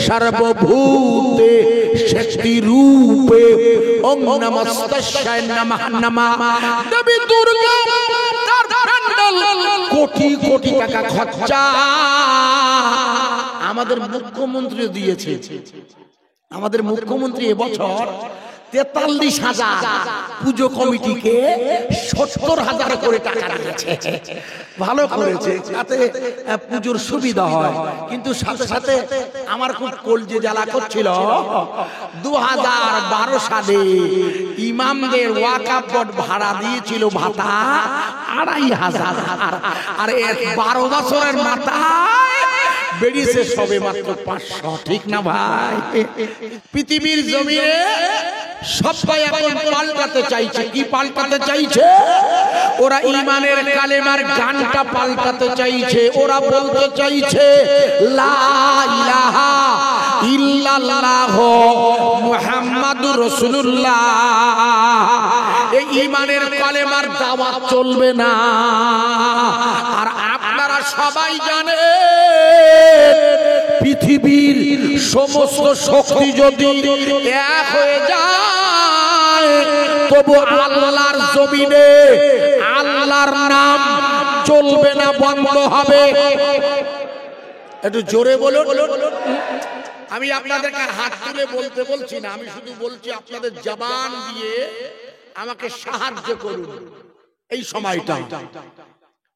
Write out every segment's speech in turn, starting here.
সর্বভূতে শক্তি রূপে ওম নমস্তস্যায় নমঃ নমঃ। দেবী দুর্গা তার প্যান্ডেল কোটি কোটি টাকা খরচা আমাদের মুখ্যমন্ত্রী দিয়েছে। আমাদের মুখ্যমন্ত্রী এবছর 43,000 পুজো কমিটিকে 70,000 করে টাকা দিয়েছে। ভালো করেছে, তাতে পুজোর সুবিধা হয়। কিন্তু সাথে সাথে আমার খুব কলজে জ্বালা করছিল, 2012 সালে ইমামদের ওয়াকফ বোর্ড ভাড়া দিয়েছিল ভাতা 2,500, আর 12 বছরের মাথায় বেরিয়েছে সবে মাত্র 500। ঠিক না ভাই? পৃথিবীর জমিনে সবাই এখন পাল্টাতে চাইছে। কি পাল্টাতে চাইছে? ওরা ইমানের কালেমার গানটা পাল্টাতে চাইছে। ওরা বলতে চাইছে লা ইলাহা ইল্লাল্লাহ মুহাম্মাদুর রাসূলুল্লাহ। এই ইমানের কালেমার দাওয়াত চলবে না। আর আপনারা সবাই জানেন পৃথিবীর সমস্ত শক্তি যদি এক হয়ে যায় তবু আল্লাহর জমিনে আল্লাহর নাম চলবে না, বন্ধ হবে। একটু জোরে বলুন। আমি আপনাদেরকে হাত তুলে বলতে বলছি না, আমি শুধু বলছি আপনাদের জবান দিয়ে আমাকে সাহায্য করুন। এই সময়টা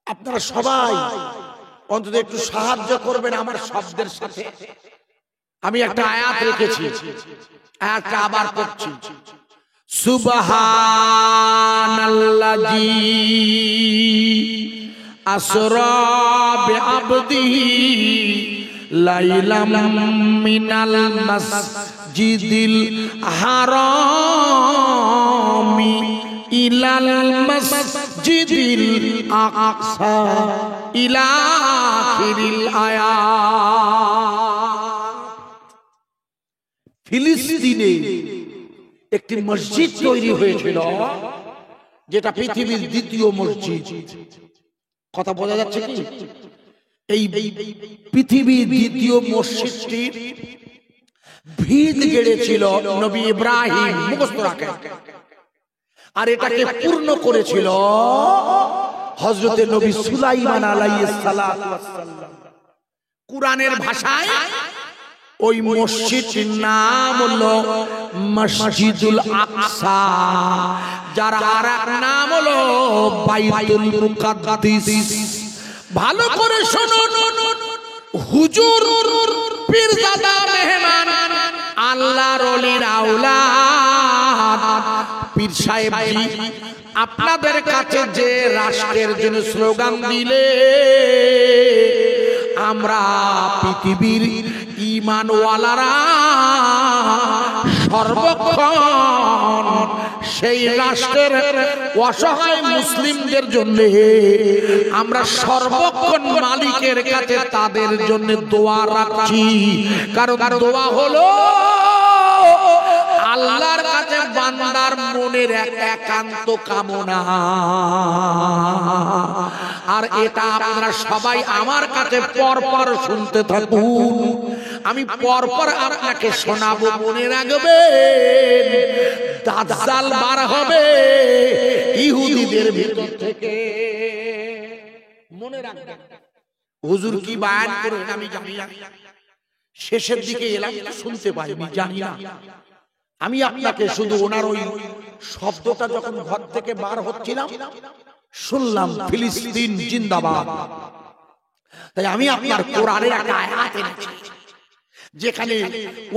আপনারা সবাই অন্তত একটু সাহায্য করবেন আমার শব্দের সাথে। আমি একটা আয়াত রেখেছি, আয়াতটা আবার পড়ছি। সুবহানাল্লাযী আসরা বিআবদিহি লাইলাম মিনাল মাসজিদিল হারামি ইলাল মাসজিদিল আকসা ইলা আখিরিল আয়াত। ফিলিস্তিনে একটি মসজিদ তৈরি হয়েছিল, যেটা পৃথিবীর দ্বিতীয় মসজিদ। কথা বোঝা যাচ্ছে কি? এই পৃথিবীর দ্বিতীয় মসজিদটির ভিত গেড়েছিল নবী ইব্রাহিম, মুখস্থ রাখেন। আর এটাকে পূর্ণ করেছিল হযরতে নবী সুলাইমান আলাইহিস সালাতু ওয়াস সালাম। কুরআনের ভাষায় ওই মসজিদটির নাম হলো মসজিদুল আকসা, যার আরেক নাম হলো বাইতুল মুকাদ্দাস। ভালো করে শুনুন, হুজুর পীরজাদা মেহমান আল্লাহর ওলির আওলাদ পীর সাহেব জি আপনাদের কাছে যে রাষ্ট্রের জন্য স্লোগান দিলে আমরা পৃথিবীর ঈমানওয়ালারা সর্বক্ষণ সেই রাষ্ট্রের অসহায় মুসলিমদের জন্য আমরা সর্বক্ষণ মালিকের কাছে তাদের জন্য দোয়া রাখছি। কারণ দোয়া হলো আল্লাহর কাছে বান্দার মনের একান্ত কামনা। আর এটা আপনারা সবাই আমার কাছে পরপর শুনতে থাকুন। আমি পরপর আপনাকে শোনাবো, মনে রাখবেন। দাজ্জাল বার হবে ইহুদিদের ভিতর থেকে, মনে রাখবেন। হুজুর কি বায়ান করেন আমি জানি না, শেষের দিকে এলাম শুনতে পাইনি, জানি না। আমি আপনাকে শুধু ওনার ওই শব্দটা যখন ঘর থেকে বার হচ্ছিলাম শুনলাম ফিলিস্তিন জিন্দাবাদ। তাই আমি আপনার কোরআনের একটা আয়াত এনেছি, যেখানে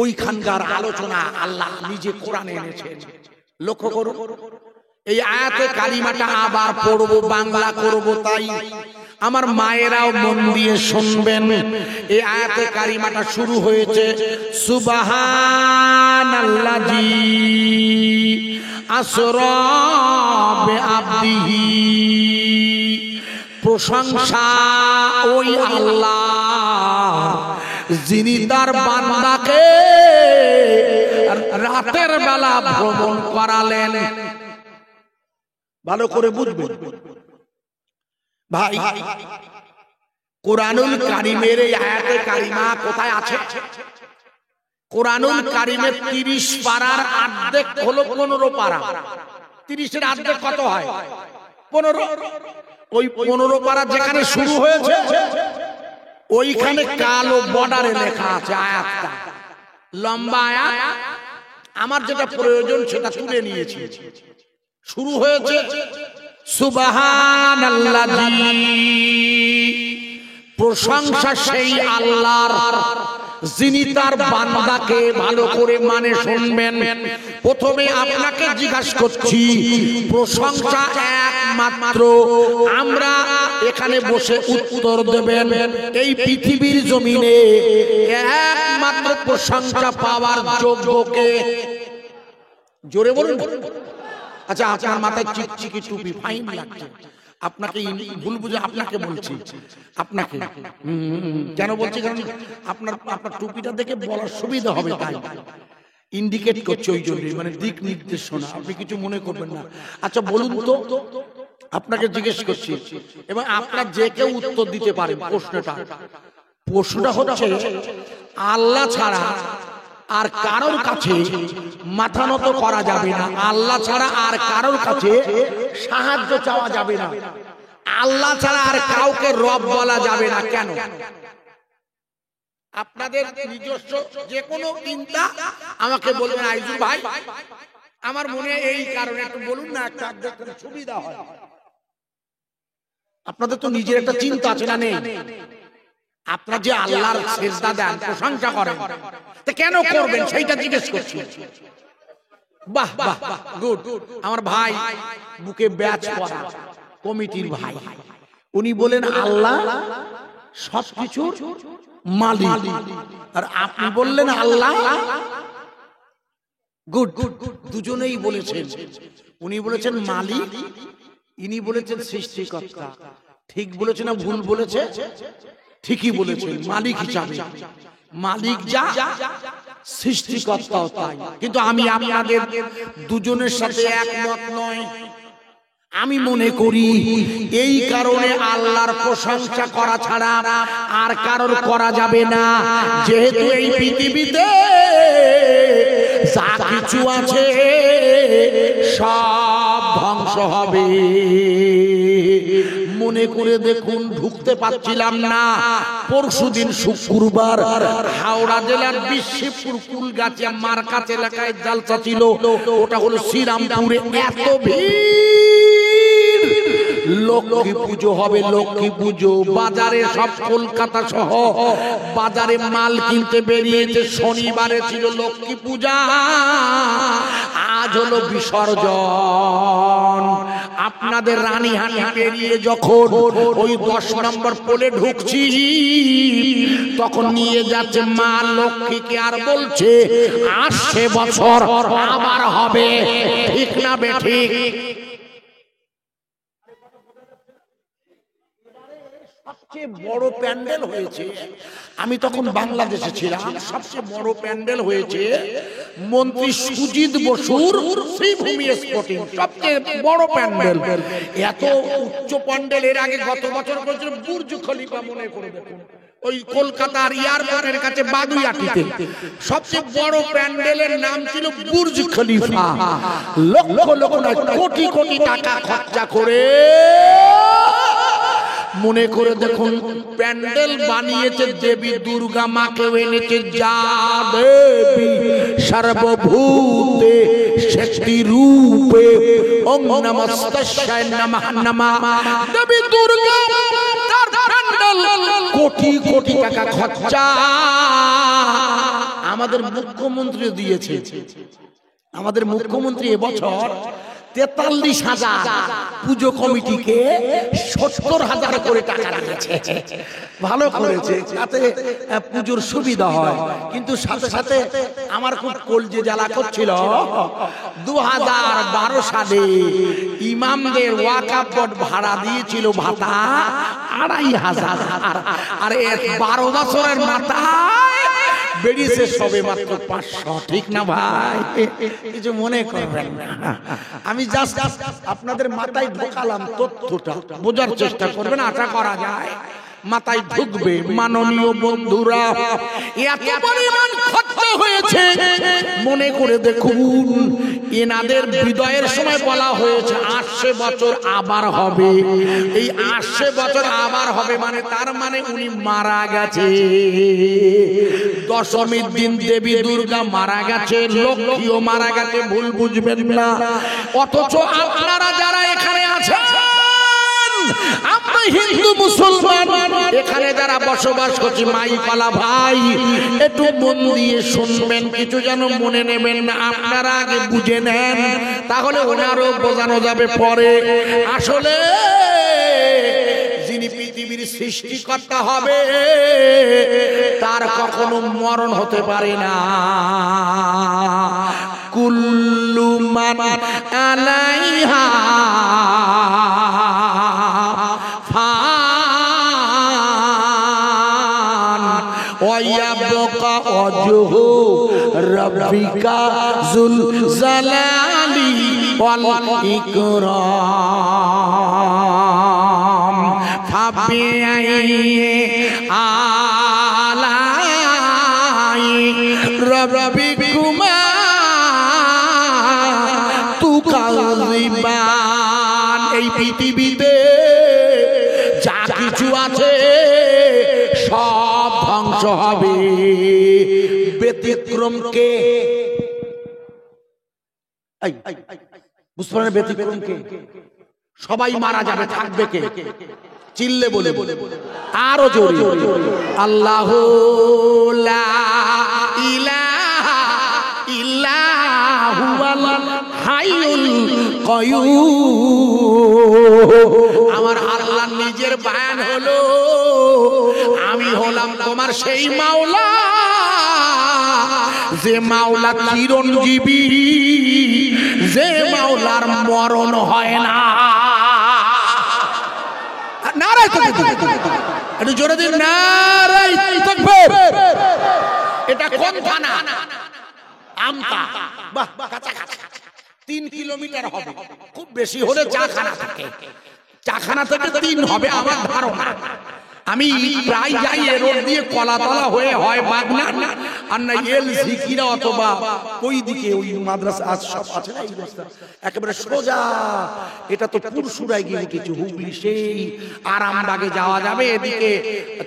ওইখানকার আলোচনা আল্লাহ নিজে কোরআনে এনেছেন। লক্ষ্য করুন, এই আয়াতে কালিমাটা আবার পড়বো, বাংলা করব, তাই আমার মায়েরাও মন দিয়ে শুনবেন। এই আয়াতে কারিমাটা শুরু হয়েছে সুবহানাল্লাযী আসরা বিআবদিহি। প্রশংসা ওই আল্লাহ যিনি তার বান্দাকে রাতের বেলা ভ্রমণ করালেন। ভালো করে বুঝবেন ভাই, কুরআনুল কারীমের এই আয়াতে কারিমা কোথায় আছে? কোরআনুল কারিমের 30 পারার অর্ধেক হলো 15 পারা। 30 এর অর্ধেক কত হয়? 15। ওই 15 পারা যেখানে শুরু হয়েছে ওইখানে কালো বর্ডারে লেখা আছে আয়াতটা, লম্বা আয়াত। আমার যেটা প্রয়োজন সেটা তুলে নিয়েছি। শুরু হয়েছে সুবহানাল্লাযী, প্রশংসা সেই আল্লাহর যিনি তার বান্দাকে ভালো করে মানে শুনবেন। প্রথমে আপনাকে জিজ্ঞাসা করছি, প্রশংসা একমাত্র আমরা এখানে বসে উত্তর দেবেন। এই পৃথিবীর জমিনে একমাত্র প্রশংসা পাওয়ার যোগ্য কে? জোরে বলুন। আচ্ছা, আপনার মাথায় চিকচিকি টুপি ফাইন লাগছে, আপনাকে ভুল বুঝে আপনাকে বলছি। আপনাকে কেন বলছি? কারণ আপনার টুপিটা দেখে বলার সুবিধা হবে, তাই ইন্ডিকেট করছে, ওই জন্য, মানে দিক নির্দেশনা। আপনি কিছু মনে করবেন না। আচ্ছা বলুন তো, আপনাকে জিজ্ঞেস করছি এবং আপনার যে কেউ উত্তর দিতে পারেন। প্রশ্নটা হচ্ছে আল্লাহ ছাড়া আর কারোর কাছে মাথা নত করা যাবে না, আল্লাহ ছাড়া আর কারোর কাছে সাহায্য চাওয়া যাবে না, আল্লাহ ছাড়া আর কাউকে রব বলা যাবে না। কেন? আপনাদের নিজস্ব যে কোনো চিন্তা আমাকে বলবেন, আইজুল ভাই আমার মনে এই কারণে, একটু বলুন না, একটা সুবিধা হয়। আপনাদের তো নিজের একটা চিন্তা আছে না? নেই? আপনারা যে আল্লাহর সিজদা দেন, প্রশংসা করেন, তা কেন করবেন সেইটা জিজ্ঞেস করছি। বাহ বাহ, গুড। আমার ভাই বুকে ব্যাচ পরা কমিটির ভাই, উনি বলেন আল্লাহ সবকিছুর মালিক, আর আপনি বললেন আল্লাহ। গুড, দুজনেই বলেছেন। উনি বলেছেন মালিক, ইনি বলেছেন সৃষ্টিকর্তা। ঠিক বলেছে না ভুল বলেছে? ঠিকই বলেছেন। মালিক হিসাবে মালিক যা, সৃষ্টিকর্তাও তাই। কিন্তু আমি আপনাদের দুজনের সাথে একমত নয়। আমি মনে করি এই কারণে আল্লাহর প্রশংসা করা ছাড়া আর কারোর করা যাবে না। যেহেতু এই পৃথিবীতে যা কিছু আছে সব ধ্বংস হবে। মনে করে দেখুন, ঢুকতে পারছিলাম না। পরশুদিন শুক্রবার হাওড়া জেলার বিশ্বপুর কুলগাছিয়া মার্কাচ এলাকায় জালসা ছিল। ওটা হলো শ্রীরামপুরে। এত ভিড়, লক্ষ্মী পুজো হবে। লক্ষ্মী পুজো বাজারে সব কলকাতা সহ বাজারে মাল কিনতে বেরিয়েছে। শনিবারে ছিল লক্ষ্মী পূজা, আজ হলো বিসর্জন। আপনাদের রানীহাটি পেরিয়ে যখন ওই 10 নম্বর পোলে ঢুকছি, তখন নিয়ে যাচ্ছে মা লক্ষ্মীকে, আর বলছে আসছে বছর আবার হবে। ঠিক না বেঠিক? সবচেয়ে বড় প্যান্ডেল হয়েছে, আমি তখন বাংলাদেশে ছিলাম, সবচেয়ে বড় প্যান্ডেল হয়েছে মন্ত্রী সুজিত বসুর শ্রীভূমি স্পোর্টিং, সবচেয়ে বড় প্যান্ডেল। এত উচ্চ প্যান্ডেল এর আগে গত বছর করেছিল বুর্জ খলিফা। মনে করে দেখুন, ওই কলকাতার এয়ারপোর্টের কাছে বাগুইআটিতে সবচেয়ে বড় প্যান্ডেলের নাম ছিল বুর্জ খলিফা। লক্ষ লক্ষ কোটি কোটি টাকা খরচা করে মনে করে দেখুন প্যান্ডেল বানিয়েছে দেবী দুর্গা মাকে এনেছে, যা দেবী সর্বভূতে শক্তি রূপে ওম নমস্তস্যায় নমঃ নমঃ। দেবী দুর্গা তার প্যান্ডেল কোটি কোটি টাকা খরচা আমাদের মুখ্যমন্ত্রী দিয়েছে। আমাদের মুখ্যমন্ত্রী এবছর 43,000 পুজো কমিটিকে 70,000 করে টাকা দিয়েছে। ভালো করেছে, যাতে পুজোর সুবিধা হয়। কিন্তু সাথে সাথে আমার খুব কলজে জ্বালা করছিল, 2012 সালে ইমামদের ওয়াকফ বোর্ড ভাড়া দিয়েছিল ভাতা 2,500, আর 12 বছরের মাথায় বেরিয়েছে সবে মাত্র 500। ঠিক না ভাই? কিছু মনে করবেন না, আমি জাস্ট আপনাদের মাথায় ঢোকালাম তথ্যটা, বোঝার চেষ্টা করবেন, আশা করা যায় মাথায় ঢুকবে। মাননীয় বন্ধুরা, এত পরিমাণ খরচা হয়েছে, মনে করে দেখুন এনাদের বিদায়ের সময় বলা হয়েছে ৮০০ বছর আবার হবে। এই ৮০০ বছর আবার হবে মানে তার মানে উনি মারা গেছে। দশমীর দিন দেবী দুর্গা মারা গেছে, লক্ষ্মীও মারা গেছে, ভুল বুঝবেন না। অথচ আপনারা যারা এখানে আছেন, আমরা হিন্দু মুসলমান এখানে যারা বসবাস করছি, মাইপালা ভাই একটু মন দিয়ে শুনবেন, কিছু যেন মনে নেবেন না। আপনারা আগে বুঝে নেন, তাহলে ওনারও বোঝানো যাবে পরে। আসলে যিনি পৃথিবীর সৃষ্টিকর্তা হবে তার কখনো মরণ হতে পারে না। কুল্লু মান আলাইহা ফান ওয়া ইয়াবকা ওয়াজহু রাব্বিকা যুল জালালি ওয়াল ইকরাম। ফাবিআইহি আলাই রাব্বিকুমা তুকাযিবান। এই পৃথিবীতে যা কিছু আছে সব ধ্বংস হবে, ব্যতিক্রম কে? বুঝতে পারেন ব্যতিক্রম কে? সবাই মারা যাবে, থাকবে কে? চিল্লে বলে আরো জোরে, আল্লাহু লা ইলাহা ইল্লা হুয়াল হাইয়ুল কাইয়্যুম। আমার আল্লাহ নিজের বয়ান হলো, আমি হলাম তোমার সেই মাওলা, যে মাওলা চিরঞ্জীবী, যে মাওলার মরণ হয় না। নারায়ে তাকবীর, একটু জোরে দিন নারায়ে তাকবীর। এটা কোন থানা? আমতা। বাহ, কাছাকাছি 3 কিলোমিটার হবে, খুব বেশি হলে চাখানা থেকে। চাখানা থেকে 3 হবে আমার ধারণা। আমি প্রায় যাই এ রোড দিয়ে কলাতলা হয়ে হয় বাগনা, আর না এলসিকিরা অথবা ওই দিকে ওই মাদ্রাসা আছে না, এই রাস্তা একেবারে সোজা। এটা তো পুরসুরায় গিয়ে কিছু হুগলি সেই আরামবাগে যাওয়া যাবে, এদিকে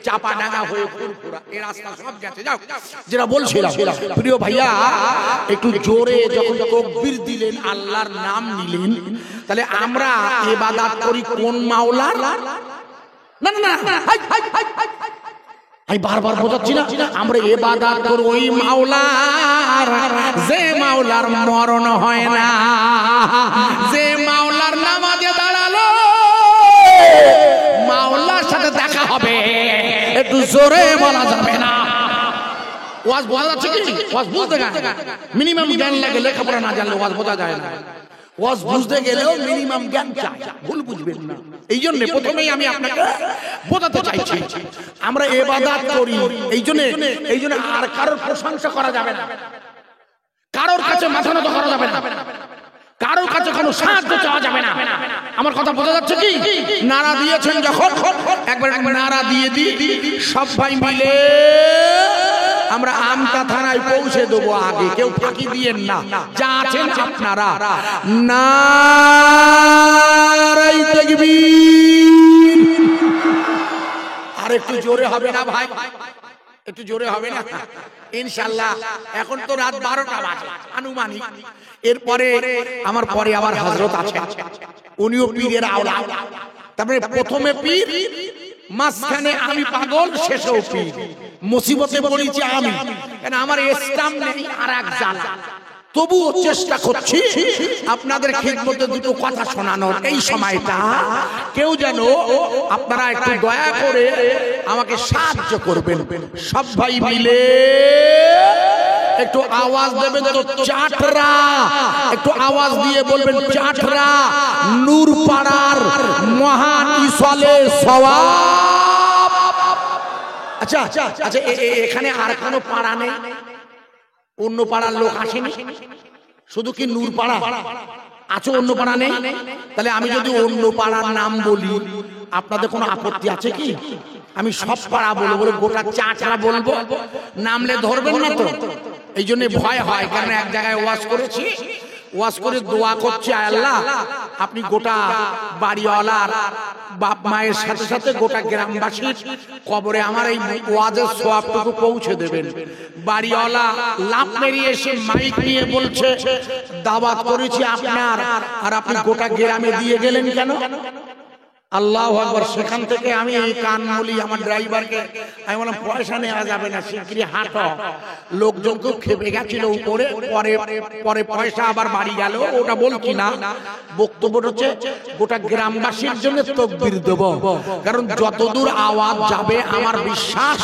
চাপাডাঙ্গা হয়ে ফুরফুরা, এই রাস্তা সব গেছে। যাও, যেটা বলছিলাম প্রিয় ভাইয়া, একটু জোরে যখন তাকবীর দিলেন, আল্লাহর নাম নিলেন, তাহলে আমরা ইবাদত করি কোন মাওলার? না না না, আমি বারবার বোঝাচ্ছি না, আমরা ইবাদত করি ওই মাওলার, যে মাওলার মরণ হয় না, যে মাওলার নামাজে দাঁড়ালো মাওলার সাথে দেখা হবে। একটু জোরে বলা যাবে না। ওয়াজ বোঝা যাচ্ছে কি? ওয়াজ বুঝতে গেলে মিনিমাম জ্ঞান লাগে, লেখাপড়া না জানলে ওয়াজ বোঝা যায় না। ওয়াজ বুঝতে গেলেও মিনিমাম জ্ঞান চাই, ভুল বুঝবেন না। এই জন্য প্রথমেই আমি আপনাকে বোঝাতে চাইছি, আমরা ইবাদত করি এই জন্য আর কারোর প্রশংসা করা যাবে না, কারোর কাছে মাথা নত করা যাবে না, কারোর কাছে কোনো সাহায্য চাওয়া যাবে না। আমার কথা বোঝা যাচ্ছে কি? নারা দিয়েছেন যখন, একবার নারা দিয়ে দিই সব ভাই মিলে আমরা আমতা থানায় পৌঁছে দেবো। আগে কেউ ফাঁকি দিয়েন না, যা আছেন আপনারা। নারায়ে তাকবীর। আর একটু জোরে হবে না ভাই? একটু জোরে হবে না? ইনশাআল্লাহ। এখন তো রাত 12টা বাজে আনুমানিক। এরপরে আমার পরে আবার হযরত আছে, উনিও পীরের আওলাদ। তারপরে প্রথমে পীর, মাঝখানে আমি পাগল, শেষেও পীর। মুসিবতে পড়েছি আমি, কেন আমার ইসলাম নেই আর এক জ্বালা। তবুও চেষ্টা করছি আপনাদের খিদমতে দুটো কথা শোনানোর। এই সময়টা কেউ যেন আপনারা একটু দয়া করে আমাকে সাহায্য করবেন। সব ভাই মিলে একটু আওয়াজ দেবেন তো চাটরা, একটু আওয়াজ দিয়ে বলবেন চাটরা নূরপাড়ার মহান ইসলে সওয়াব। আচ্ছা আচ্ছা, এখানে আর কোনো পাড়া নেই? অন্য পাড়ার লোক আসেনি? শুধু কি নূরপাড়া আছে, অন্য পাড়া নেই? তাহলে আমি যদি অন্য পাড়ার নাম বলি আপনাদের কোনো আপত্তি আছে কি? আমি সব পাড়া বলবো, গোটা চাঁচড়া বলবো, নামলে ধরবেন না তো, এই জন্য ভয় হয়। কারণ এক জায়গায় ওয়াজ করেছি, ওয়াজ করে দোয়া করছি, আল্লাহ আপনি গোটা বাড়িওয়ালার বাপ মায়ের সাথে সাথে গোটা গ্রামবাসীর কবরে আমার এই ওয়াজের সওয়াবটুকু পৌঁছে দেবেন। বাড়িওয়ালা লাফ মেরিয়ে এসে মাইক নিয়ে বলছে দাওয়াত করেছি আপনার, আর আপনি গোটা গ্রামে দিয়ে গেলেন কেন? আল্লাহু আকবার। সেখান থেকে আমি এই কান বলি আমার ড্রাইভারকে, আমি বললাম পয়সা নেওয়া যাবে না, শিগগিরি হাঁটো। লোকজন খুব খেপে গেছিল উপরে, পরে পরে পয়সা আবার বাড়ি গেল, ওটা বলছি না। বক্তব্য হচ্ছে গোটা গ্রামবাসীর জন্য তাকবীর দেব, কারণ যতদূর আওয়াজ যাবে আমার বিশ্বাস,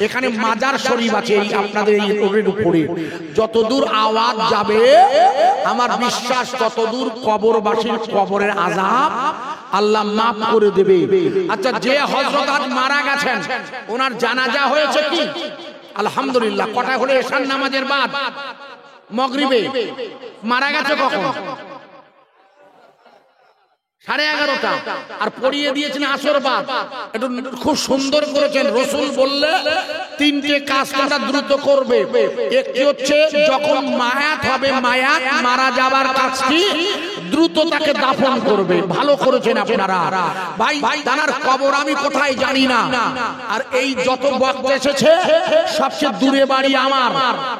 এখানে মাজার শরীফ আছে এই আপনাদের এই রোডের উপরে, যতদূর আওয়াজ যাবে আমার বিশ্বাস ততদূর কবরবাসীর কবরের আযাব আল্লাহ মাফ করে দেবে। আচ্ছা, যে হযরত আজ মারা গেছেন ওনার জানাজা হয়েছে কি? আলহামদুলিল্লাহ। কটা হলো? এশার নামাজের বাদ, মাগরিবে। মারা গেছে কখন? 11:30। আর পড়িয়ে দিয়েছেন আসর বাদ। একটু খুব সুন্দর করেছেন। রাসূল বললে তিনটে কাজ তোমরা দ্রুত করবে। একটি হচ্ছে যখন মায়াত হবে, মায়াত মারা যাবার কাজটি দ্রুত তাকে দাফন করবে। ভালো করেছেন আপনারা ভাই। তার কবর আমি কোথায় জানি না, আর এই যত বক্ত এসেছে সবচেয়ে দূরে বাড়ি আমার,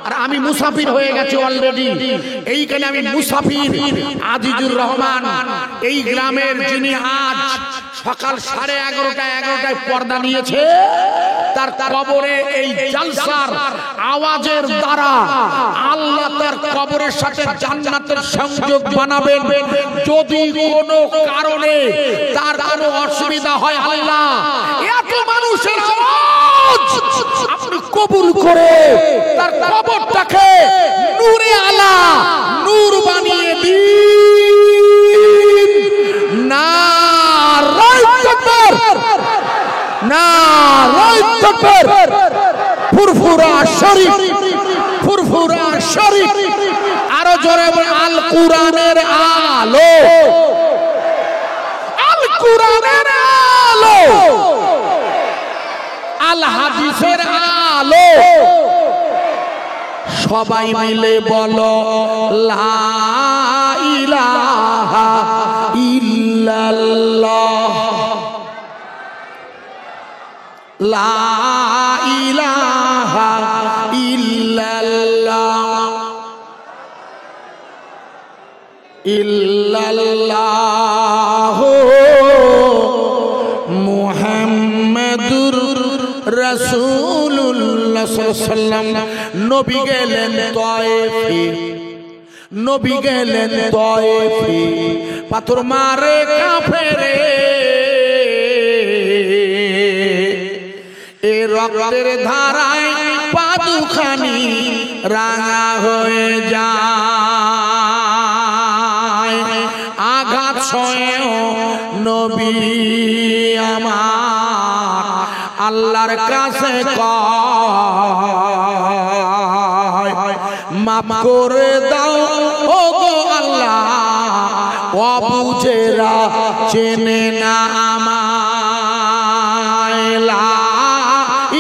আর আমি মুসাফির হয়ে গেছি অলরেডি। এইখানে আমি মুসাফির। আজিজুর রহমান এই গ্রামের, যিনি আজ সকাল 11:30-11টায় পর্দা নিয়েছে, তার কবরে এই জালসার আওয়াজের দ্বারা আল্লাহ তার কবরের সাথে জান্নাতের সংযোগ বানাবেন। যদি কোনো কারণে তার কোনো অসুবিধা হয়, আল্লাহ এত মানুষের আওয়াজ আপনি কবুল করে তার কবরটাকে নূরে আলা নূর বানিয়ে দিন। নারায়ে তাকবীর, নারায়ে তাকবীর। ফুরফুরা শরীফ, ফুরফুরা শরীফ। আরো জোরে বল, আল কুরআনের আলো, আল কুরআনের আলো, আল হাদিসের আলো। সবাই মিলে বলো লা ইলাহা ইল্লাল্লাহ, লা ইলাহা ইল্লাল্লাহ, ইল্লাল্লাহু মুহাম্মাদুর রাসূলুল্লাহ সাল্লাল্লাহু আলাইহি ওয়াসাল্লাম। নবী গেলেন তায়েফে, নবী গেলেন তায়েফে, পাথর মারে কাফেরে, এ রক্তের ধারায় পা দুখানি রাঙা হয়ে যায়। আঘাত সয়েও নবী আমার আল্লাহর কাছে কয় মাফ করে দাও ও গো আল্লাহ, অবুঝেরা চেনে না আমায়। লা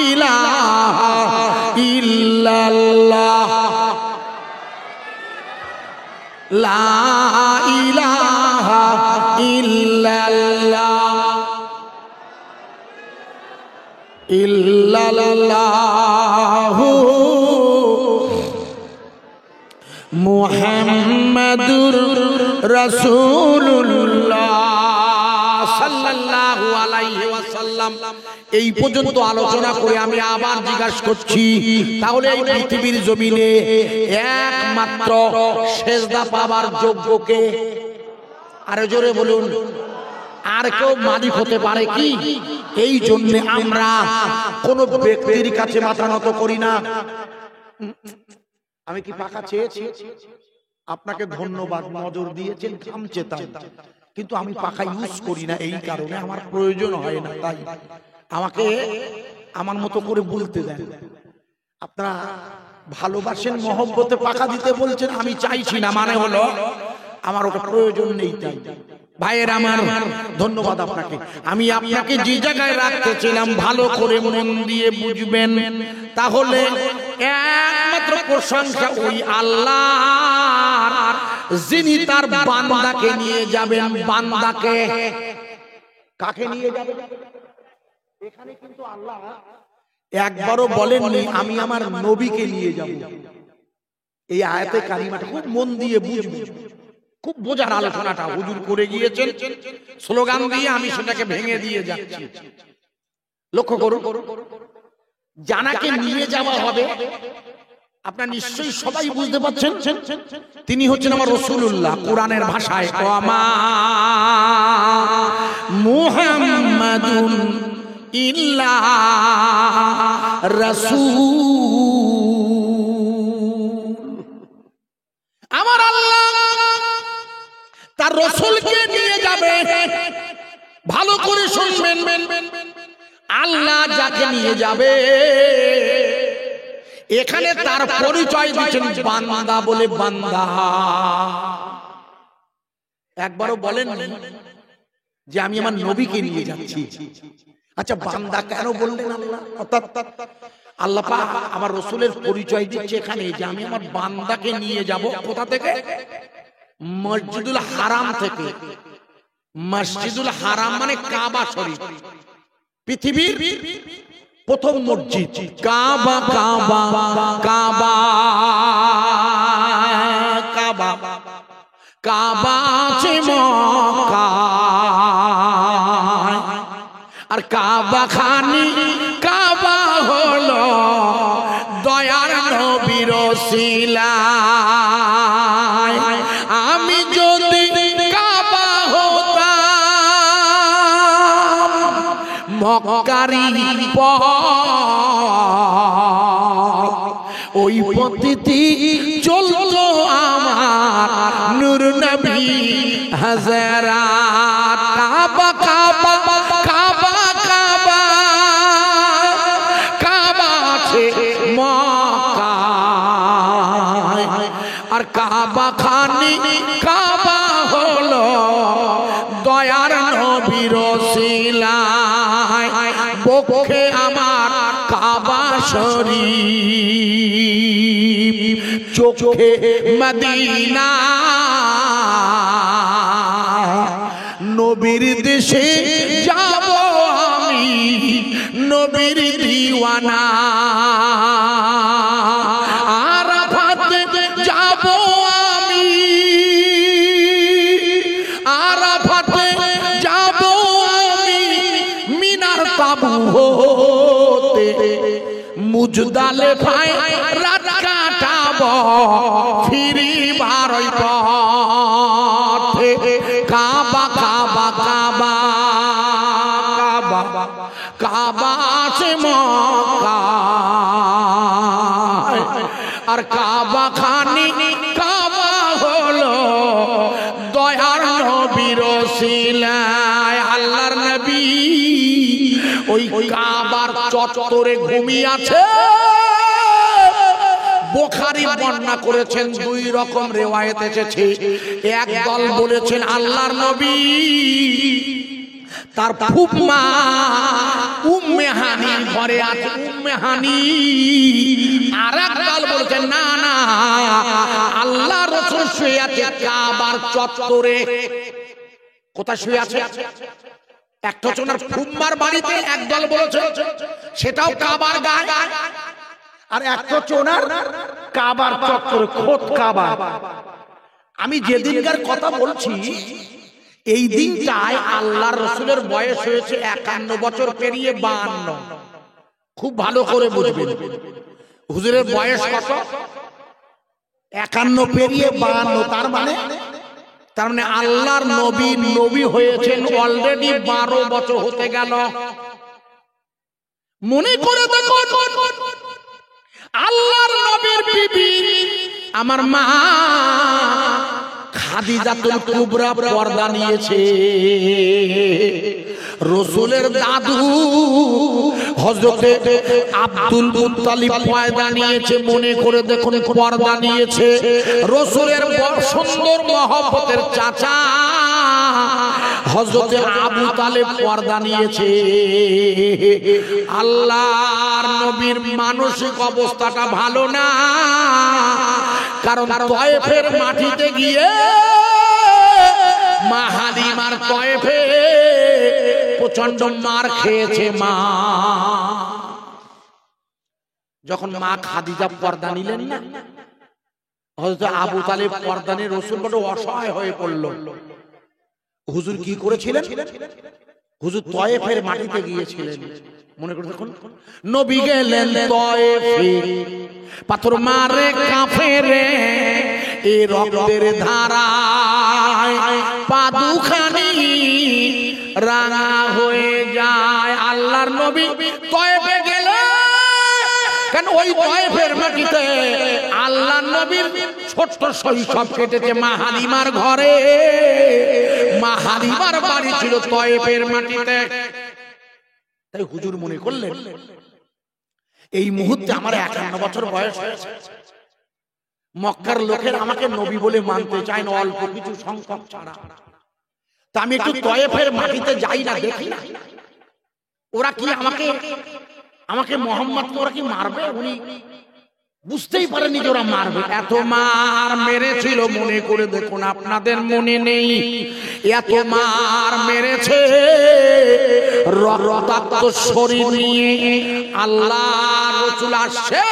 ইলাহা ইল্লাল্লাহ, লা ইলাহা ইল্লাল্লাহ, ইল্লাল্লাহু মুহাম্মাদুর রাসূলুল্লাহ সাল্লাল্লাহু আলাইহি ওয়াসাল্লাম। এই পর্যন্ত আলোচনা করে আমি আবার জিজ্ঞাসা করছি, তাহলে এই পৃথিবীর জমিনে একমাত্র সেজদা পাবার যোগ্য কে? আরো জোরে বলুন। আর কেউ মালিক হতে পারে কি? এই জন্য আমরা কোন ব্যক্তির কাছে মাথা নত করি না। আমি কি পাকা চেয়েছি? আপনাকে ধন্যবাদ, নজর দিয়েছেন, থামছে তাই, কিন্তু আমি পাকা ইউজ করি না, এই কারণে আমার প্রয়োজন হয় না, তাই আমাকে আমার মতো করে বলতে দেন। আপনারা ভালোবাসেন, মহব্বতে পাকা দিতে বলছেন, আমি চাইছি না, মানে হলো আমার ওটা প্রয়োজন নেই, তাই ভাইয়ের আমার, ধন্যবাদ আপনাকে। আমি আপনাকে যে জায়গায় রাখতেছিলাম ভালো করে মন দিয়ে বুঝবেন, তাহলে একমাত্র প্রশংসা ওই আল্লাহর, যিনি তার বান্দাকে নিয়ে যাবেন। বান্দাকে, কাকে নিয়ে যাবেন? এখানে কিন্তু আল্লাহ একবারও বলেননি আমি আমার নবীকে নিয়ে যাব। এই আয়াতে কারিমাটা খুব মন দিয়ে বুঝবেন, খুব বোঝার আলোচনাটা হুজুর করে গিয়েছেন স্লোগান দিয়ে, আমি সেটাকে ভেঙে দিয়ে যাচ্ছি। লক্ষ্য করুন, জানাকে নিয়ে যাওয়া হবে আপনারা নিশ্চয়ই সবাই বুঝতে পারছেন, তিনি হচ্ছেন আমার রাসূলুল্লাহ। কোরআনের ভাষায় ওয়ামা মুহাম্মাদুন ইল্লা রাসূল। আমার আল্লাহ তার রাসূলকে নিয়ে যাবে। ভালো করে শুনবেন, আল্লাহ যাকে নিয়ে যাবে এখানে তার পরিচয় দিচ্ছেন বান্দা বলে। বান্দা একবারও বলেন যে আমি আমার নবীকে নিয়ে যাচ্ছি। আচ্ছা, বান্দা কেন বললেন আল্লাহ? অর্থাৎ আল্লাহ পাক আমার রাসূলের পরিচয় দিচ্ছে এখানে যে আমি আমার বান্দাকে নিয়ে যাব। কোথা থেকে? মসজিদুল হারাম থেকে। মসজিদুল হারাম মানে কাবা শরীফ, পৃথিবীর প্রথম মসজিদ। কাবা কাবা কাবা কাবা কাবা আছে মক্কায়, আর কাবা খানি কাবা হলো দয়ার নবীর ওসিলায়। আমি যদি কাবা হতাম মক্কারি ওই পদ্ধতি চলতো আমার নূর নবী হাজারাত। কাবা কাবা কাবা কাবা কাবা আছে মক্কায়, আর কাবা খানি কাবা হলো দয়ার নবীর ওসিলায়। বক্ষে আমার কাবা শরীফ, চোখে মদিনা, নবীর দেশে যাব আমি নবীর দিওয়ানা। আরাফাতে যাব আমি, আরাফাতে যাব আমি মিনার তাবু হতে, মুজদালিফায় রাত কাটাব ফিরিবার পথে। কাবা কাবা কাবা কাবা কাবা আছে মক্কায়, আর কাবা খানি কাবা হলো দয়ার নবীর ওসিলায়। আল্লাহর নবী ওই কাবার চত্বরে ঘুমিয়ে আছে। বুখারী বর্ণনা করেছেন, দুই রকম রিওয়ায়াত এসেছে। এক দল বলেছেন আল্লাহর নবী তার ফুফমা উম্মে হানির ঘরে আছে, উম্মে হানি। আর এক দল বলেছেন না না, আল্লাহ রাসূল শুয়ে আছে কাবার চত্বরে। কোথায় শুয়ে আছে? একটা হচ্ছে ওনার ফুফমার বাড়িতে, একদল বলেছে সেটাও কাবার গায়ে, আর একটা হচ্ছে ওনার কাবার চত্বরে, খোদ কাবা। আমি যেদিনকার কথা বলছি এই দিনটায় আল্লাহর রাসূলের বয়স হয়েছে 51 বছর পেরিয়ে 52। খুব ভালো করে বুঝবেন হুজুরের বয়স কত? 51 পেরিয়ে 52। তার মানে আল্লাহর নবী নবী হয়েছেন অলরেডি 12 বছর হতে গেল। মনে করে দেখুন, আল্লাহর নবীর বিবি আমার মা খাদিজাতুল কুবরা পর্দা নিয়েছে। রাসূলের দাদু হযরতে আব্দুল মুত্তালিব পর্দা নিয়েছে। মনে করে দেখুন, পর্দা নিয়েছে। রাসূলের বড় সুন্দর মহব্বতের চাচা হযরত আবু তালেব পর্দা নিয়েছে। আল্লাহর নবীর মানসিক অবস্থাটা ভালো না, কারণ তয়েফের মাটিতে গিয়ে মা হালিমার তয়েফে প্রচন্ড মার খেয়েছে মা। যখন মা খাদিজা পর্দা নিলেন না, হযরত আবু তালেব পর্দা নিয়ে রাসূল বড় অসহায় হয়ে পড়ল। হুজুর কি করেছিলেন? হুজুর তয়েফের মাটিতে গিয়েছিলেন। মনে করে দেখুন, নবী গেলেন তয়েফে, পাথর মারে কাফেরে, এই রক্তের ধারায় পা দুখানি রাঙা হয়ে যায়। আল্লাহর নবী তয়েফে গেলেন, কেন ওই তয়েফের মাটিতে আল্লাহর নবীর ছোট্ট শৈশব কেটেছে মা হালিমার ঘরে। মা হালিমার বাড়ি ছিল তয়েফের মাটিতে। তাই হুজুর মনে করলেন এই মুহূর্তে আমার 51 বছর বয়স হয়েছে, মক্কার লোকের আমাকে নবী বলে মানতে চায় না, অল্প কিছু সংখ্যক ছাড়া। তা আমি একটু তয়েফের মাটিতে যাই না, দেখি না ওরা কি আমাকে মোহাম্মদ ওরা কি মারবে। উনি বুঝতেই পারেনি যে ওরা মারবে। এত মার মেরেছিল, মনে করে দেখুন, আপনাদের মনে নেই এত মার মেরেছে। রক্তাক্ত শরীর নিয়ে আল্লাহ রাসূল আসছে,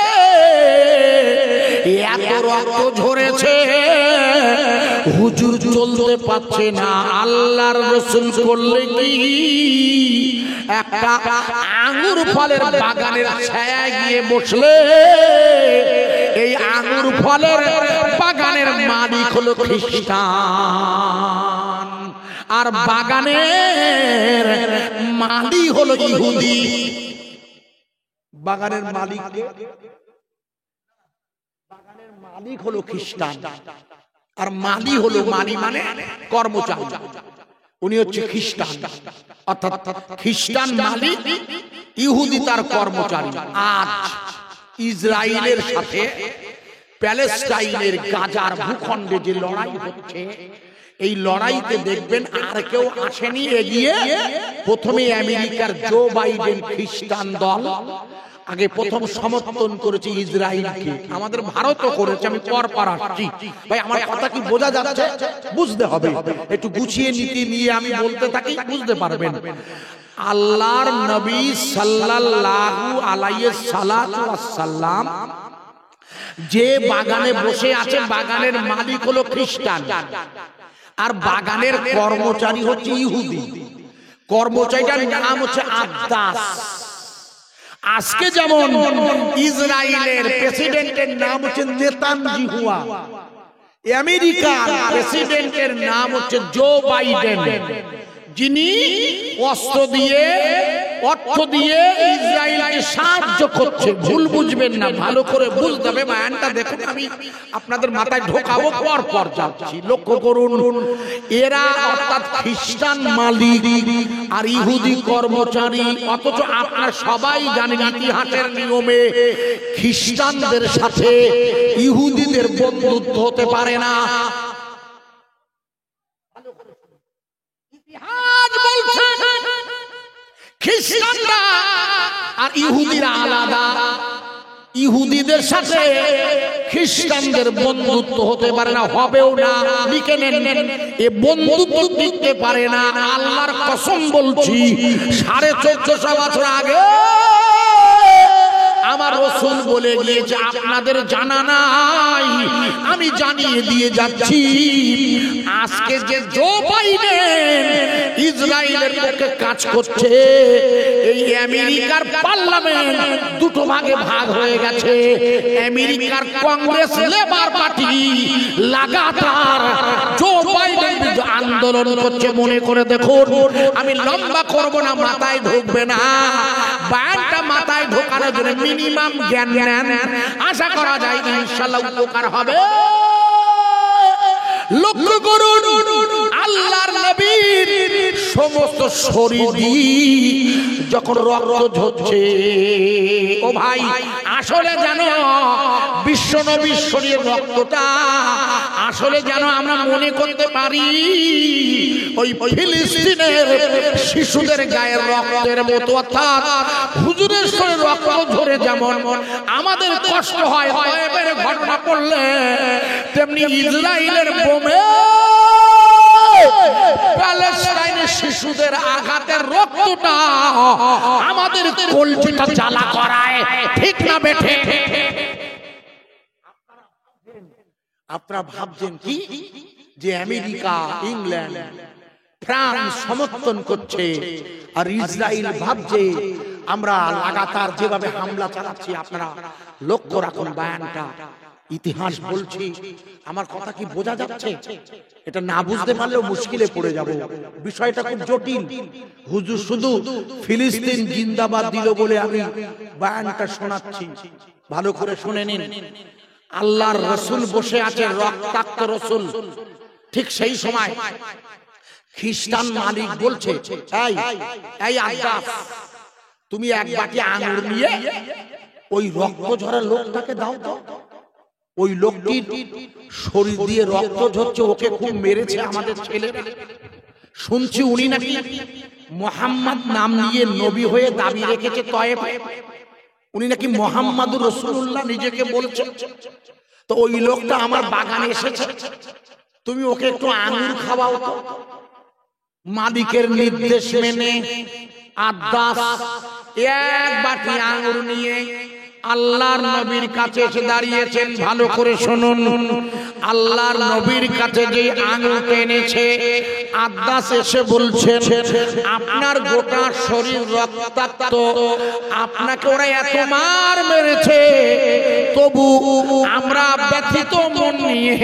এত রক্ত ঝরেছে হুজুর চলতে পারছে না। আল্লাহর রাসূল করলে কি, একটা আঙ্গুর ফলের বাগানের ছায়ায় গিয়ে বসলে। এই আঙ্গুর ফলের বাগানের মালিক হলো খ্রিস্টান, আর বাগানের মালিক হলো ইহুদি। বাগানের মালিক হলো খ্রিস্টান, আর মালি হলো মানে কর্মচারী, উনি হচ্ছে খ্রিস্টান। অর্থাৎ খ্রিস্টান মালিক, ইহুদি তার কর্মচারী। আজ ইসরায়েলের সাথে প্যালেস্টাইনের গাজার ভূখণ্ডে যে লড়াই হচ্ছে, এই লড়াইতে দেখবেন আর কেউ আসেনি এগিয়ে। প্রথমে আমেরিকার জো বাইডেন খ্রিস্টান দল আগে প্রথম সমর্থন করেছে ইসরায়েলকে, আমাদের ভারতও করেছে। আমি পরপর আসছি ভাই, আমার কথা কি বোঝা যাচ্ছে? বুঝতে হবে, একটু গুছিয়ে নীতি নিয়ে আমি বলতে থাকি, বুঝতে পারবেন। আল্লাহর নবী সাল্লাল্লাহু আলাইহি সাল্লাম যে বাগানে বসে আছে, বাগানের মালিক হলো খ্রিস্টান, আর বাগানের কর্মচারী হচ্ছে ইহুদি। কর্মচারীটার নাম হচ্ছে আব্দাস। আজকে যেমন ইসরায়েলের প্রেসিডেন্টের নাম হচ্ছে নেতানজিহু, আমেরিকার প্রেসিডেন্টের নাম হচ্ছে জো বাইডেন, যিনি অস্ত্র দিয়ে অর্থ দিয়ে ইসরায়েলকে সাহায্য করছে। ভুল বুঝবেন না, ভালো করে বুঝতে হবে। বায়ানটা দেখুন, আমি আপনাদের মাথায় ঢোকাবো, পর পর যাচ্ছি, লক্ষ্য করুন। এরা অর্থাৎ খ্রিস্টান মালিক আর ইহুদি কর্মচারী। অথচ আপনারা সবাই জানেন ইতিহাসের নিয়মে খ্রিস্টানদের সাথে ইহুদিদের বন্ধুত্ব হতে পারে না। ইতিহাস বলছে খ্রিস্টানরা আর ইহুদিরা আলাদা। ইহুদিদের সাথে খ্রিস্টানদের বন্ধুত্ব হতে পারে না, হবেও না। লিখে নেন, এ বন্ধুত্ব টিকতে পারে না। আল্লাহর কসম বলছি, 1450 বছর আগে আমার রাসূল বলে গিয়েছে, আপনাদের জানা নাই, আমি জানিয়ে দিয়ে যাচ্ছি। আজকে যে জো বাইডেন ইসরায়েলের পক্ষে কাজ করছে, এই আমেরিকার পার্লামেন্ট দুটো ভাগে ভাগ হয়ে গেছে। আমেরিকার কংগ্রেস লেবার পার্টি লাগাতার জো বাইডেন আন্দোলন করছে। মনে করে দেখুন, আমি লম্বা করব না, মাথায় ঢুকবে না। বায়ানটা মাথায় ঢোকানোর জন্য মিনিমাম জ্ঞান নেন, আশা করা যায় ইনশাআল্লাহ উপকার হবে। লক্ষ্য করুন, আল্লাহর নবীর সমস্ত শরীর যখন রক্ত ঝরছে, ও ভাই আসলে জানো বিশ্ব নবীর শরীরের রক্তটা আসলে যেন আমরা মনে করতে পারি ওই ফিলিস্তিনের শিশুদের গায়ের রক্তের মতো, অর্থাৎ হুজুরের শরীরে রক্ত ঝরে যেমন আমাদের কষ্ট হয় তায়েফের ঘটনা পড়লে, তেমনি ইসরায়েলের বোমে প্যালেস্টাইনের শিশুদের আঘাতের রক্তটা আমাদের কলজিটা জ্বালা করায়, ঠিক না বেঠে? আপনারা ভাবছেন কি যে আমেরিকা, ইংল্যান্ড, ফ্রান্স সমর্থন করছে আর ইসরায়েল ভাবছে আমরা লাগাতার যেভাবে হামলা চালাচ্ছি? আপনারা লক্ষ্য রাখুন বয়ানটা, ইতিহাস বলছি। আমার কথা কি বোঝা যাচ্ছে? এটা না বুঝতে পারলেও মুশকিলে পড়ে যাব। বিষয়টা খুব জটিল। হুজুর শুধু ফিলিস্তিন জিন্দাবাদ দিল বলে আমি বয়ানটা শোনাচ্ছি, ভালো করে শুনে নিন। আল্লাহর রাসূল বসে আছে, রক্তাক্ত রাসূল। ঠিক সেই সময় খ্রিস্টান মালিক বলছে, এই আব্বাস, তুমি এক বাটি আঙুর নিয়ে ওই রক্ত ঝরা লোকটাকে দাও তো। ওই লোকটির শরীর দিয়ে রক্ত ঝরছে, ওকে খুব মেরেছে আমাদের ছেলেরা। শুনছি উনি নাকি মুহাম্মদ নাম নিয়ে নবী হয়ে দাবি রেখেছে তয়েফে। উনি নাকি মুহাম্মাদুর রাসূলুল্লাহ নিজেকে বলছে। তো ওই লোকটা আমার বাগানে এসেছে, তুমি ওকে একটু আঙুর খাওয়াও তো। মালিকের নির্দেশ মেনে আব্বাস এক বাটি আঙুর নিয়ে আল্লাহর নবীর কাছে এসে দাঁড়িয়েছেন। ভালো করে শুনুন, আল্লাহর নবীর কাছে যে আঙুর এনেছে, আব্বাস এসে বলছেন, আপনার গোটা শরীর রক্তাক্ত, আপনাকে ওরা এত মার মেরেছে, তবু আমরা ব্যথিত মন নিয়ে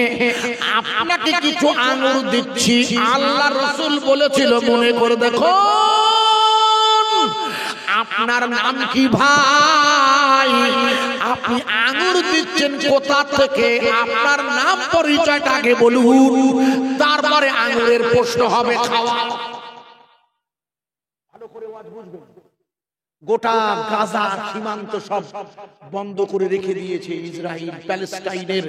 আপনাকে কিছু আঙুর দিচ্ছি। আল্লাহর রাসূল বলেছিল, মনে করে দেখো আপনার নাম কি ভাই? আপনি আঙুর দিচ্ছেন কোথা থেকে? আপনার নাম পরিচয়টা আগে বলুন, তারপরে আঙুরের প্রশ্ন হবে খাওয়া। ভালো করে ওয়াজ বুঝবেন। গোটা গাজা সীমান্ত সব বন্ধ করে রেখে দিয়েছে ইসরায়েল। প্যালেস্টাইনের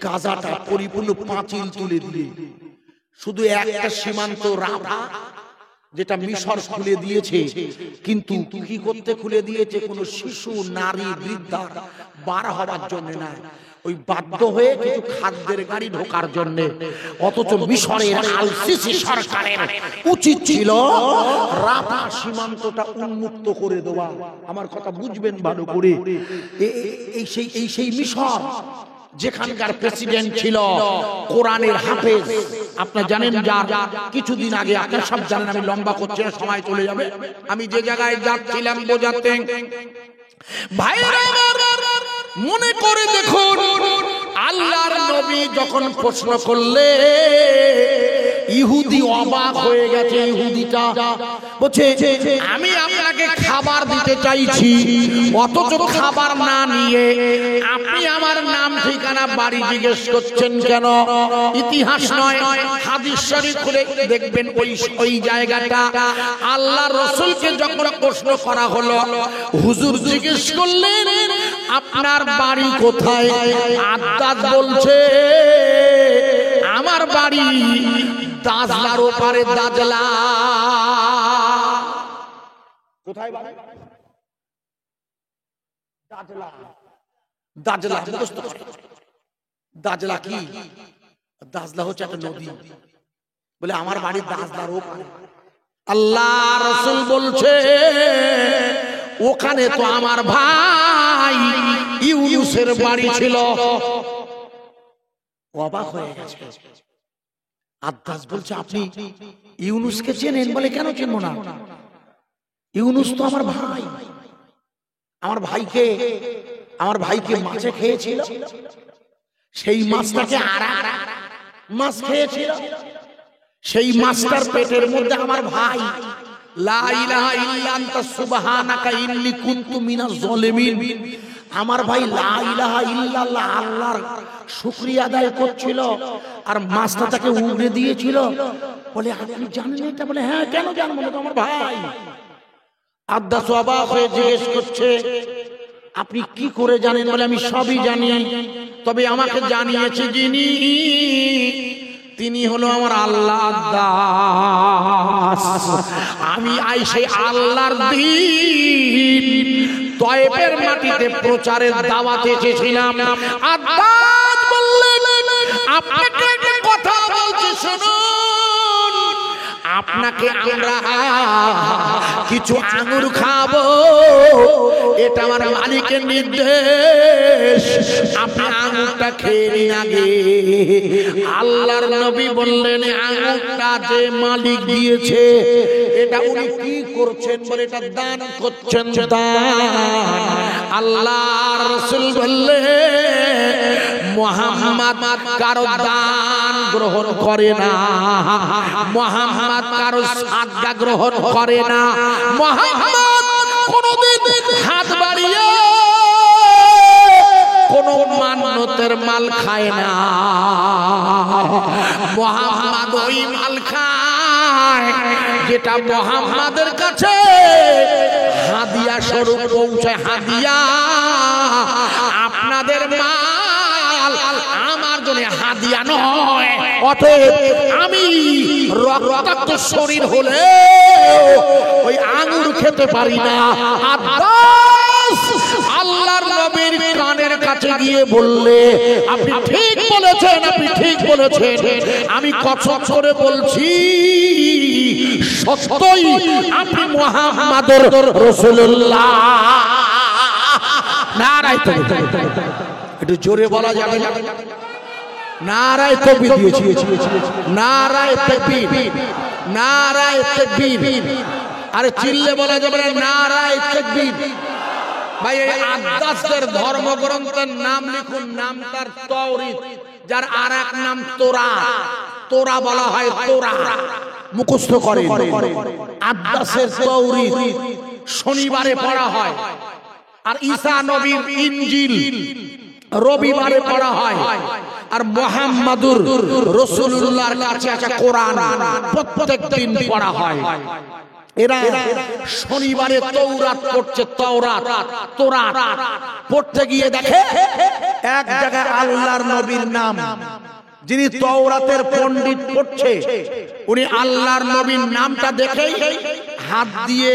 গাজাটা পরিপূর্ণ পাঁচিল তুলে দিয়ে শুধু একটা সীমান্ত রাফা, যেটা মিশর খুলে দিয়েছে। কিন্তু কি করতে খুলে দিয়েছে? কোন শিশু, নারী, বৃদ্ধা বার হওয়ার জন্য না, ওই বাধ্য হয়ে কিছু খাদ্যের গাড়ি ঢোকার জন্য। অথচ মিশরের আল সিসি সরকারের উচিত ছিল রাফা সীমান্তটা উন্মুক্ত করে দেওয়া। আমার কথা বুঝবেন ভালো করে। এই সেই মিশর যেখানকার প্রেসিডেন্ট ছিল কোরআনের হাফেজ। আপনারা জানেন, যার কিছুদিন আগে, আপনারা সব জানেন, আমি লম্বা করছি না, সময় চলে যাবে। আমি যে জায়গায় যাচ্ছিলাম বোঝাতে, ভাইরা মনে করে দেখুন, আল্লাহর নবী যখন প্রশ্ন করলে ইহুদি অবাক হয়ে গেছে। ইহুদিটা বলছে, আমি আপনাকে খাবার দিতে চাইছি, অথচ খাবার না নিয়ে আপনি আমার নাম, ঠিকানা, বাড়ি জিজ্ঞেস করছেন কেন? ইতিহাস নয়, হাদিস শরীফ খুলে দেখবেন ওই জায়গাটা। আল্লাহর রাসূলকে যখন প্রশ্ন করা হলো, হুজুর জিজ্ঞেস করলেন, আপনার বাড়ি কোথায়? আব্বাস বলছে, আমার বাড়ি দাজলার ওপারে। দাজলা কোথায় বাড়ি? দাজলা। দাজলা দাজলা কি? দাজলা হচ্ছে একটা নদী। বলে আমার বাড়ি দাজলার ওপারে। আল্লাহ রাসূল বলছে, ওখানে তো আমার ভাই ইউনুসের বাড়ি ছিল। অবাক হয়ে গেছে। আব্বাস বলছে, আপনি ইউনুসকে চেনেন? বলে, কেন চিনবো না? ইউনুস তো আমার ভাই। আমার ভাইকে মাছে খেয়েছিল, সেই মাছটাকে আর মাছ খেয়েছিল। সেই মাছটার পেটের মধ্যে আমার ভাই লা ইলাহা ইল্লা আনতা সুবহানাকা ইন্নী কুনতু মিনাজ জালিমিন, আমার ভাই লা ইলাহা ইল্লাল্লাহ আল্লাহর শুকরিয়া আদায় করছিল, আর মাছটা তাকে উগড়ে দিয়েছিল। বলে, আপনি জানেন এটা? বলে, হ্যাঁ, কেন জানবো না, আমার ভাই। আব্বাস অবাক হয়ে জিজ্ঞেস করছে, আপনি কি করে জানেন? বলে আমি সবই জানি, তবে আমাকে জানিয়েছে যিনি, তিনি হলো আমার আল্লাহ দাস। আমি আইসে আল্লাহর দ্বীন তয়েফের মাটিতে প্রচারের দাওয়াতে এসেছিলাম। আব্বাস বললেন, আপনাকে একটা কথা বলছি শুনুন, আপনাকে আমরা কিছু আঙ্গুর খাবো, এটা আমার মালিকের নির্দেশ, আপনি আঙ্গুরটা খেয়ে নিন আগে। আল্লাহর নবী বললেন, আঙ্গুরটা যে মালিক দিয়েছে এটা উনি কি করছেন? বলে এটা দান করছেন, দান। আল্লাহর রাসূল বললেন, মুহাম্মদ কারো দান গ্রহণ করে না, মুহাম্মদ কারো সাদকা গ্রহণ করে না, মুহাম্মদ কোনদিন হাত বাড়িয়ে কোন মান্নতের মাল খায় না, মুহাম্মদ ওই মাল খায় যেটা মুহাম্মাদের কাছে হাদিয়া স্বরূপ পৌঁছায়। হাদিয়া আপনাদের মাল আমার জন্য হাদিয়া নয়। অতএব আমি রক্তাক্ত শরীর হলে ওই আঙ্গুর খেতে পারি না। আব্বাস আল্লাহর নবীর কানের কাছে গিয়ে বললে, আপনি ঠিক বলেছেন, আপনি ঠিক বলেছেন, আমি কসম করে বলছি সত্যই আপনি মুহাম্মাদুর রাসূলুল্লাহ। নারায়ে তাকবীর, একটু জোরে বলা যাবে না? নারায়ে তাকবীর দিয়েছি, নারায়ে তাকবীর, নারায়ে তাকবীর। আরে চিল্লে বলা যাবে না? নারায়ে তাকবীর। ভাই এই আব্বাসের ধর্মগ্রন্থের নাম লিখুন, নাম তার তাওরীত, যার আরেক নাম তোরাত। তোরা বলা হয়, তোরা মুখস্থ করে। আব্বাসের তাওরীত শনিবারে পড়া হয়, আর ঈসা নবীর ইনজিল রবিবারে পড়া হয়, আর মুহাম্মাদুর রাসূলুল্লাহর কাছে আছে কোরআন প্রত্যেক দিন পড়া হয়। এরা শনিবারে তৌরাত পড়ছে, তোরাত পড়তে গিয়ে দেখে এক জায়গায় আল্লাহর নবীর নাম, যিনি তৌরাতের পণ্ডিত পড়ছে, উনি আল্লাহর নবীর নামটা দেখেই হাত দিয়ে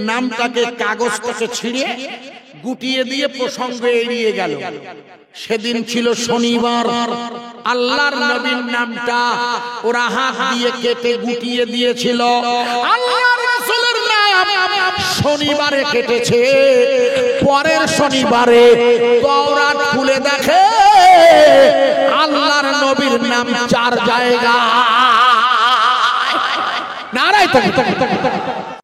নামটাকে কাগজটাকে ছিঁড়ে গুটিয়ে দিয়ে প্রসঙ্গ এড়িয়ে গেল। সেদিন ছিল শনিবার, আল্লাহর নবীর নামটা ওরা হাত দিয়ে কেটে গুটিয়ে দিয়েছিল। আল্লাহর রাসূলের নাম শনিবারে কেটেছে, পরের শনিবারে তাওরাত খুলে দেখে আল্লাহর নবীর নাম 4 জায়গায়। নারায়ে তাকবীর।